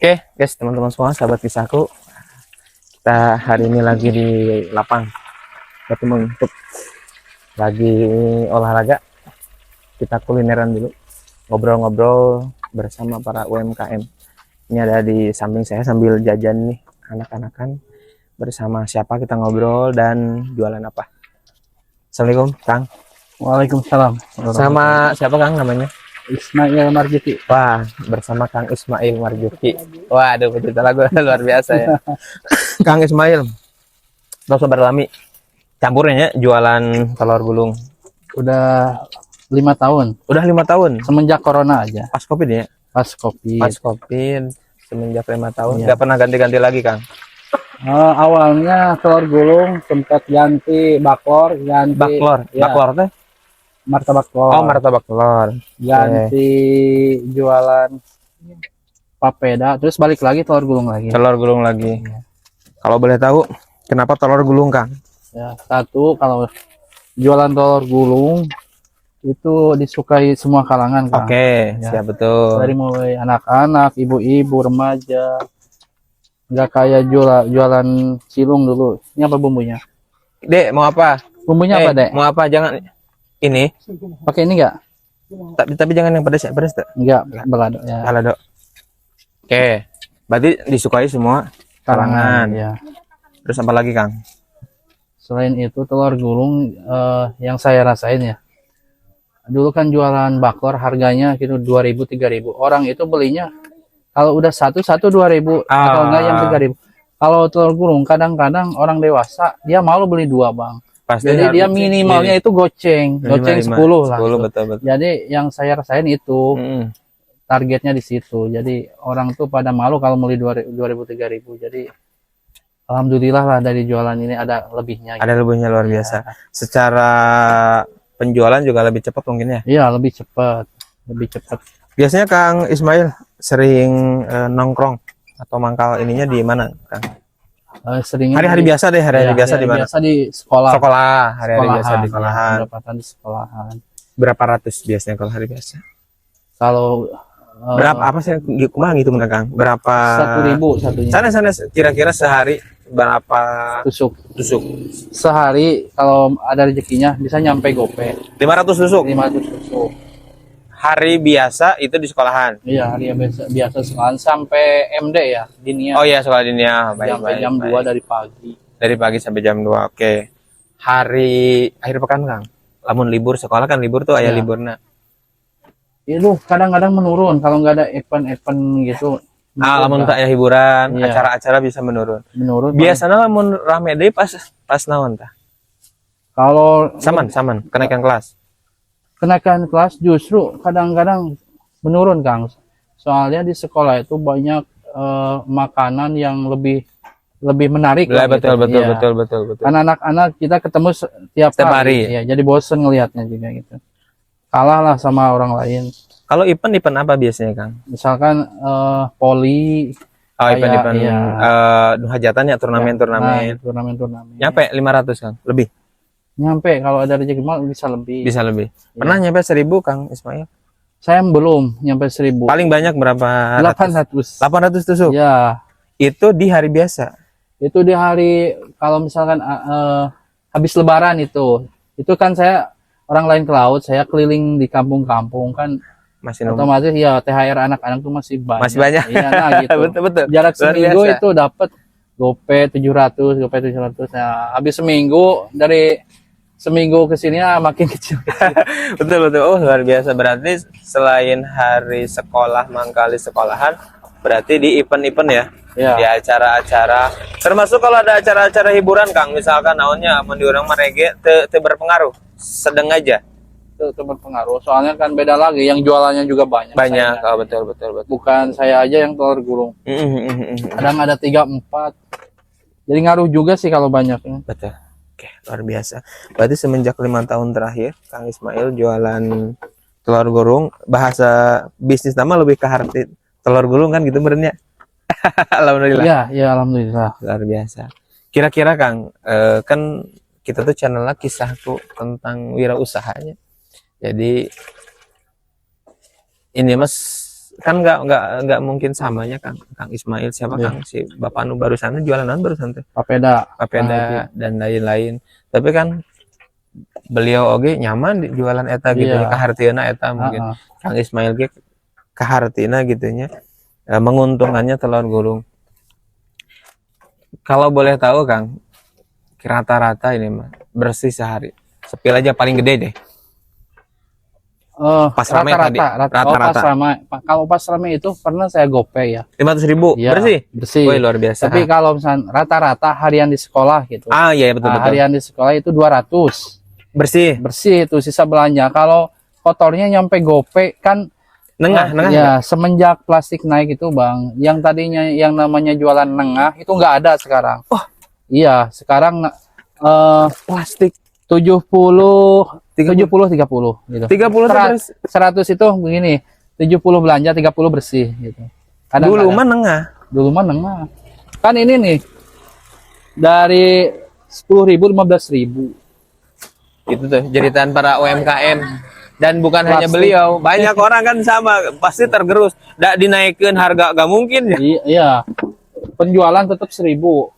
Oke, guys, teman-teman semua, sahabat kisahku, kita hari ini lagi di lapang batu untuk lagi olahraga. Kita kulineran dulu, ngobrol-ngobrol bersama para UMKM. Ini ada di samping saya sambil jajan nih anak-anakan. Bersama siapa kita ngobrol dan jualan apa? Assalamualaikum, Kang. Waalaikumsalam. Sama siapa, Kang, namanya? Ismail Marjuki. Wah, bersama Kang Ismail Marjuki. Waduh, pecinta lagu luar biasa ya. Kang Ismail, terus berlami campurnya jualan telur gulung. Udah 5 tahun. Udah 5 tahun. Semenjak corona aja. Pas COVID ya? Pas COVID. Pas COVID, semenjak 5 tahun. Iya. Nggak pernah ganti-ganti lagi, Kang? Awalnya telur gulung, sempat ganti baklor, ganti Baklor, ya, baklor teh? martabak telur. Oh, martabak telur. Ganti jualan papeda, terus balik lagi telur gulung lagi. Telur gulung lagi. Iya. Kalau boleh tahu, kenapa telur gulung, Kang? Ya, satu, kalau jualan telur gulung itu disukai semua kalangan, Kang. Oke, Ya. siap, betul. Dari mulai anak-anak, ibu-ibu, remaja. Nggak kayak jualan cilung dulu. Ini apa bumbunya? Dek, mau apa? Bumbunya apa, Dek? Mau apa? Jangan ini. Pakai ini nggak? Tapi jangan yang pedas ya, pedas tuh. Nggak, balado ya. Balado. Oke, berarti disukai semua kalangan. Ya. Terus apa lagi, Kang? Selain itu telur gulung yang saya rasain ya. Dulu kan jualan baklor harganya gitu 2.000 3.000. Orang itu belinya kalau udah satu 2.000 atau enggak yang 3.000. Kalau telur gulung kadang-kadang orang dewasa dia malu beli 2, Bang. Pasti Jadi dia minimalnya itu goceng 10 lah. 10, betul. Jadi yang saya rasain itu targetnya di situ. Jadi orang tuh pada malu kalau beli 2.000 3.000. Jadi alhamdulillah lah dari jualan ini ada lebihnya. Ada lebihnya luar biasa. Secara penjualan juga lebih cepat mungkin ya. Iya, lebih cepat. Biasanya Kang Ismail sering nongkrong atau mangkal ininya di mana, Kang? Seringnya Hari-hari biasa deh, hari-hari biasa di mana? Biasa di sekolah. Hari-hari biasa di sekolahan. Pendapatan di sekolahan. Berapa ratus biasanya kalau hari biasa? Kalau Berapa apa sih kumaha gitu Kang? Berapa? 1.000 satunya. Sana kira-kira sehari berapa Tusuk. tusuk? Sehari kalau ada rezekinya bisa nyampe gope. 500 tusuk. 500 tusuk. Hari biasa itu di sekolahan. Iya, hari biasa sekolahan sampai MD ya, dinia. Oh iya, sekolah dinia. Sampai jam 2 dari pagi. Dari pagi sampai jam 2. Oke. Hari akhir pekan, Kang. Lamun libur sekolah kan libur tuh aya Iya. liburna. Itu kadang-kadang menurun kalau nggak ada event-event gitu. Lamun tak aya hiburan, Iya. acara-acara bisa menurun. Menurun. Biasanya lamun rame deui pas naon tah? Kalau Saman kenaikan kelas. kenaikan kelas justru kadang-kadang menurun, Kang. Soalnya di sekolah itu banyak makanan yang lebih menarik lah Betul, gitu. Iya. betul. Kan anak-anak kita ketemu setiap hari. Ya, jadi bosen ngelihatnya juga gitu. Kalah lah sama orang lain. Kalau event apa biasanya, Kang? Misalkan poli. Oh, Kayak, event iya. hajatan ya, turnamen. Turnamen. Nyampe 500, Kang? Lebih? Nyampe kalau ada rezeki mal bisa lebih. Bisa lebih. Iya. Pernah nyampe 1.000, Kang Ismail? Saya belum nyampe 1.000. Paling banyak berapa? 800. 800 tusuk. Ya, Itu di hari biasa. itu di hari kalau misalkan habis lebaran itu kan saya orang lain ke laut, saya keliling di kampung-kampung kan Masih nomor. otomatis ya THR anak-anak tuh masih banyak. Masih banyak. Iya, nah gitu. betul. Jarak Luar seminggu biasa. itu dapat gope 700. Nah, habis seminggu dari seminggu ke sini makin kecil. betul. Oh, luar biasa. Berarti selain hari sekolah mangkali sekolahan, berarti di event-event ya. Ya. Di acara-acara. Termasuk kalau ada acara-acara hiburan, Kang, misalkan naonnya mun di urang mah reggae teu berpengaruh. Sedang aja. Itu berpengaruh. Soalnya kan beda lagi yang jualannya juga banyak. Banyak. Saya. Oh, betul. Bukan saya aja yang telur gulung. Kadang ada 3 4. Jadi ngaruh juga sih kalau banyaknya. Betul. Oke, luar biasa. Berarti semenjak 5 tahun terakhir, Kang Ismail jualan telur gulung. Bahasa bisnis nama lebih ke arti telur gulung kan gitu benernya. Alhamdulillah. Iya, alhamdulillah. Luar biasa. Kira-kira Kang, kan kita tuh channelnya kisahku tentang wirausahanya. Jadi ini mas kan nggak mungkin samanya Kang Ismail siapa Iya. Kang si Bapak nu barusan jualan naon barusan teh Papeda. papeda dan lain-lain. Tapi kan beliau oge nyaman di jualan eta gitu Iya. nya kahartieuna eta mungkin. Heeh. Kang Ismail ge kahartina gitu nya. Menguntungkannya telur gulung. Kalau boleh tahu Kang, rata-rata ini mah bersih sehari. Sepil aja paling gede deh. Pas ramai tadi, rata-rata. Pas ramai. Kalau pas ramai itu pernah saya gopay ya. 500.000 Iya, bersih. bersih. Woi luar biasa. Tapi kalau misalnya rata-rata harian di sekolah gitu. Ah iya betul Nah, betul. harian di sekolah itu 200. Bersih. Bersih itu sisa belanja. Kalau kotornya nyampe gopay kan Nengah. ya semenjak plastik naik itu Bang, yang tadinya yang namanya jualan nengah itu nggak ada sekarang. Wah. Iya, sekarang Plastik 70 30 gitu. 30 terus 100 itu begini, 70 belanja, 30 bersih gitu. Kadang dulu mah nengah. dulu mah nengah. Kan ini nih dari 10.000 15.000. Itu tuh jeritan para UMKM dan bukan hanya Plastik. beliau, banyak orang kan sama pasti tergerus. Nggak dinaikkan harga gak mungkin ya. Iya. Penjualan tetap 1.000.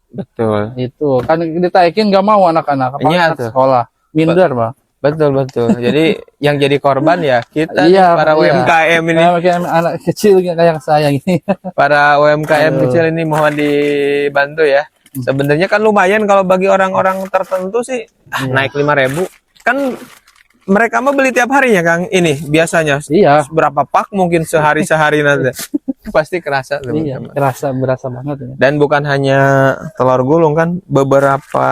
Betul. Itu kan ditaikin nggak mau anak-anak apalagi Iya anak tuh. sekolah. Minder, Bang. Betul. Jadi yang jadi korban ya kita Iya, nih, para iya. UMKM ini, Kayak anak kecil kayak saya gini. para UMKM Aduh. kecil ini mohon dibantu ya. Sebenarnya kan lumayan kalau bagi orang-orang tertentu sih naik 5.000 kan mereka mah beli tiap harinya Kang. Ini biasanya Iya. berapa pak mungkin sehari nanti. Pasti kerasa Iya, teman-teman. berasa banget ya. Dan bukan hanya telur gulung kan, beberapa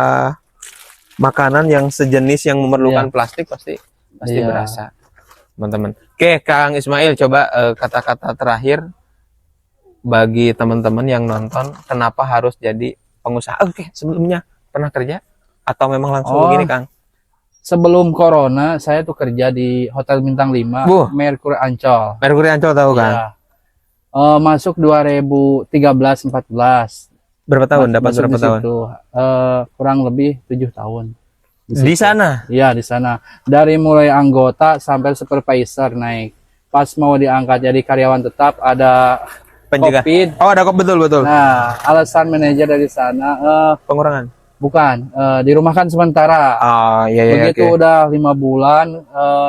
makanan yang sejenis yang memerlukan plastik pasti Iya. berasa, teman-teman. Oke, Kang Ismail, coba kata-kata terakhir bagi teman-teman yang nonton, kenapa harus jadi pengusaha? Oke, sebelumnya pernah kerja atau memang langsung Oh. begini, Kang? Sebelum corona, saya tuh kerja di Hotel Bintang 5, Buh. Merkur Ancol. Merkuri Ancol tahu kan? Iya. Masuk 2013-14. Berapa tahun? Dapat Masuk berapa di tahun? situ. Kurang lebih 7 tahun. Di sana? Iya, di sana. Dari mulai anggota sampai supervisor naik. Pas mau diangkat jadi karyawan tetap ada Penjaga. COVID. Oh, ada kok betul. Nah, alasan manajer dari sana Pengurangan. bukan dirumahkan sementara. Oh, iya Begitu oke. udah 5 bulan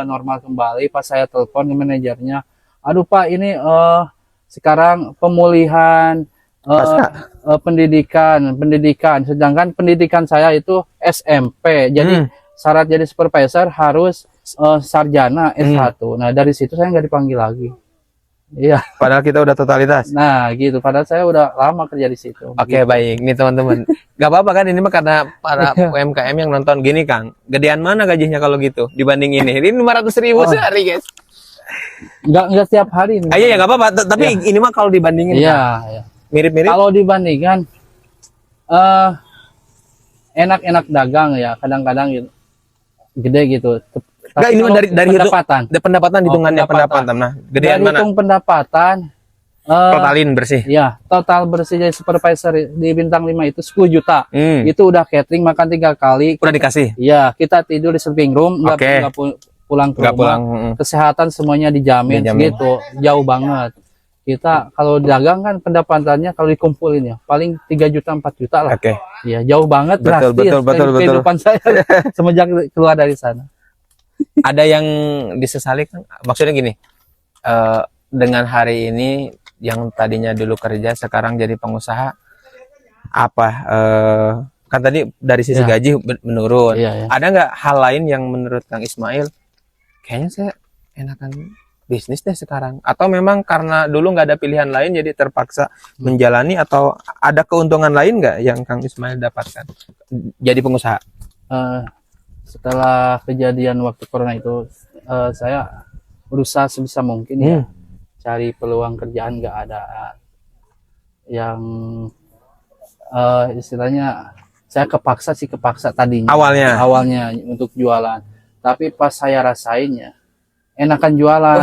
normal kembali. Pas saya telepon ke manajernya, aduh Pak ini sekarang pemulihan Pasca. pendidikan. Sedangkan pendidikan saya itu SMP. Jadi syarat jadi supervisor harus sarjana S1. Nah dari situ saya nggak dipanggil lagi. Iya. Padahal kita udah totalitas. Nah gitu. Padahal saya udah lama kerja di situ. Oke, baik. Nih teman-teman. Gak apa-apa kan ini mah karena para UMKM yang nonton gini, Kang. Gedean mana gajinya kalau gitu dibanding ini? Ini 500.000 sehari, guys. Nggak setiap hari. Iya ya, gak apa-apa. Tapi ini mah kalau dibandingin Iya. Kang, Iya. mirip-mirip. Kalau dibandingkan enak-enak dagang ya kadang-kadang gitu, gede gitu. Enggak, ini mah kalau dari pendapatan. pendapatan hitungannya pendapatan. pendapatan. Nah, gedean Dari mana? hitung pendapatan Totalin bersih. ya total bersih jadi supervisor di Bintang 5 itu 10 juta. Itu udah catering makan 3 kali. Udah dikasih. Ya, kita tidur di sleeping room, Oke. pulang ke Nggak rumah. pulang. Kesehatan semuanya dijamin, Dijamin. gitu. Jauh banget. Kita kalau dagang kan pendapatannya kalau dikumpulin ya paling 3 juta 4 juta lah. Oke. Ya, jauh banget Betul, drastis betul. kehidupan saya semenjak keluar dari sana. Ada yang disesali kan? Maksudnya gini. Dengan hari ini yang tadinya dulu kerja sekarang jadi pengusaha apa kan tadi dari sisi Ya. gaji menurun. Iya, ya. Ada nggak hal lain yang menurut Kang Ismail kayaknya saya enakan bisnis deh sekarang, atau memang karena dulu nggak ada pilihan lain jadi terpaksa menjalani, atau ada keuntungan lain nggak yang Kang Ismail dapatkan jadi pengusaha? Setelah kejadian waktu corona itu saya berusaha sebisa mungkin ya cari peluang kerjaan, nggak ada yang istilahnya saya kepaksa tadinya awalnya untuk jualan, tapi pas saya rasainnya enakan jualan.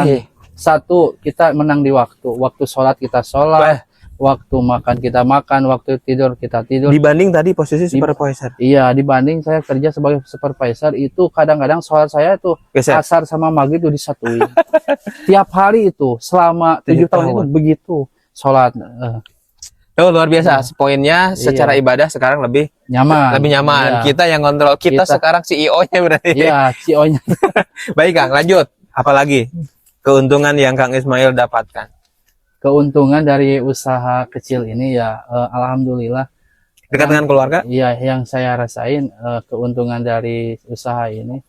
Satu, kita menang di waktu sholat kita sholat, waktu makan kita makan, waktu tidur kita tidur. Dibanding tadi posisi supervisor. Iya, dibanding saya kerja sebagai supervisor itu kadang-kadang sholat saya tuh Geser. asar sama maghrib itu disatuin. Tiap hari itu selama 7 tahun itu begitu sholat. Oh, luar biasa. Poinnya secara ibadah sekarang lebih Nyaman. lebih nyaman. Iya. Kita yang kontrol. Kita sekarang CEO-nya berarti. Iya, CEO-nya. Baik, Kang, lanjut. Apalagi keuntungan yang Kang Ismail dapatkan? Keuntungan dari usaha kecil ini ya, alhamdulillah. Dekat dengan keluarga? Iya, yang saya rasain keuntungan dari usaha ini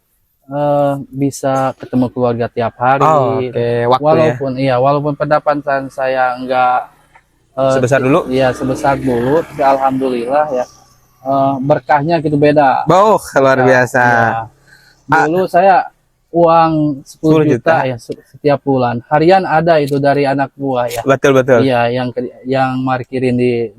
bisa ketemu keluarga tiap hari. Oh, oke. Waktu walaupun pendapatan saya enggak sebesar dulu? Iya, sebesar dulu. Tapi alhamdulillah ya, berkahnya gitu beda. Luar biasa. Ya. Dulu saya uang 10 juta ya setiap bulan. Harian ada itu dari anak buah ya. Betul. Iya, yang markirin di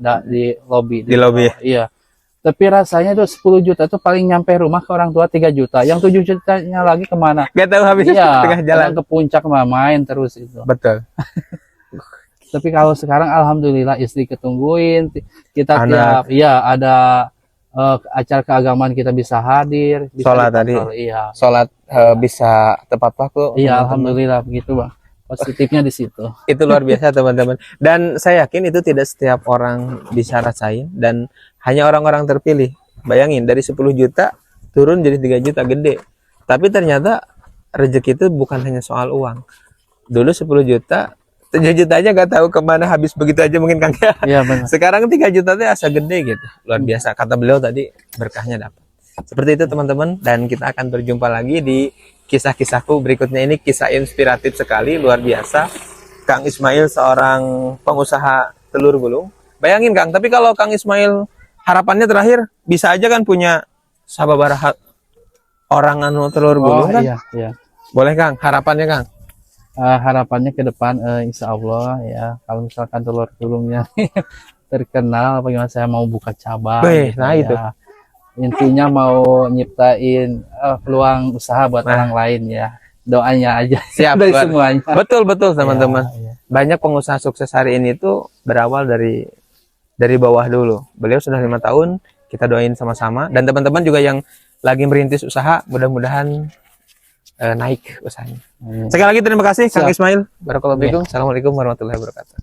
lobi. Di lobi. Iya. Tapi rasanya itu 10 juta itu paling nyampe rumah ke orang tua 3 juta. Yang 7 jutanya lagi kemana? Gak tahu habisnya tengah jalan. Ke puncak main terus itu. Betul. Tapi kalau sekarang alhamdulillah istri ketungguin. Kita ada acara keagamaan kita bisa hadir. Sholat tadi. Iya. Sholat bisa tepat waktu. Iya, alhamdulillah begitu, Bang. Positifnya di situ. Itu luar biasa, teman-teman. Dan saya yakin itu tidak setiap orang bisa rasain dan hanya orang-orang terpilih. Bayangin dari 10 juta turun jadi 3 juta, gede. Tapi ternyata rezeki itu bukan hanya soal uang. Dulu 10 juta, 7 juta aja nggak tahu kemana, habis begitu aja mungkin, Kang. Iya, benar. Sekarang 3 juta itu asa gede gitu. Luar biasa. Kata beliau tadi, berkahnya dapat. Seperti itu, teman-teman. Dan kita akan berjumpa lagi di kisah-kisahku berikutnya. Ini kisah inspiratif sekali, luar biasa. Kang Ismail seorang pengusaha telur gulung. Bayangin, Kang, tapi kalau Kang Ismail harapannya terakhir bisa aja kan punya sababaraha orang anu telur gulung kan? Iya. Boleh, Kang, harapannya, Kang? Harapannya ke depan insya Allah ya, kalau misalkan telur gulungnya terkenal, bagaimana saya mau buka cabang gitu, nah ya. itu Intinya mau nyiptain peluang usaha buat orang lain ya, doanya aja. Siap dari semuanya. Betul teman-teman. Ya. Banyak pengusaha sukses hari ini tuh berawal dari bawah dulu. Beliau sudah 5 tahun, kita doain sama-sama. Dan teman-teman juga yang lagi merintis usaha, mudah-mudahan naik usahanya. Sekali lagi terima kasih Kang Ismail. Barakallahu fikum. Assalamualaikum warahmatullahi wabarakatuh.